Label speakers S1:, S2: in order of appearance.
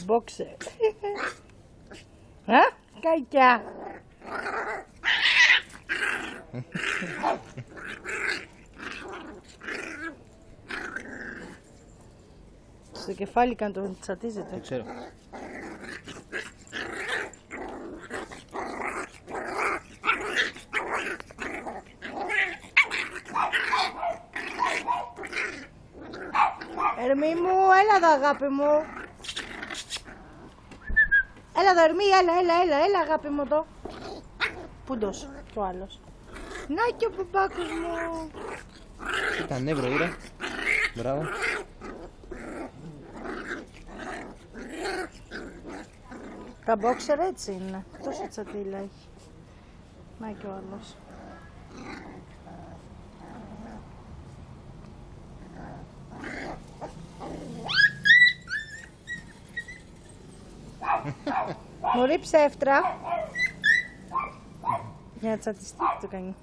S1: Boxer. Κακιά. Στο κεφάλι κάνει τον τσατίζεται.
S2: Δεν ξέρω.
S1: Ερμή μου, έλα εδώ αγάπη μου. Έλα εδώ Ερμή, έλα αγάπη μου εδώ. Πούντος κι ο άλλος. Να και ο μπαμπάκος μου.
S2: Ήταν νεύρο, ήρα. Μπράβο.
S1: Τα μπόξερ έτσι είναι. Τόσο τσατίλα έχει. Να και ο άλλος. Μωρή ψεύτρα. Για να τσατιστεί τι το κάνει.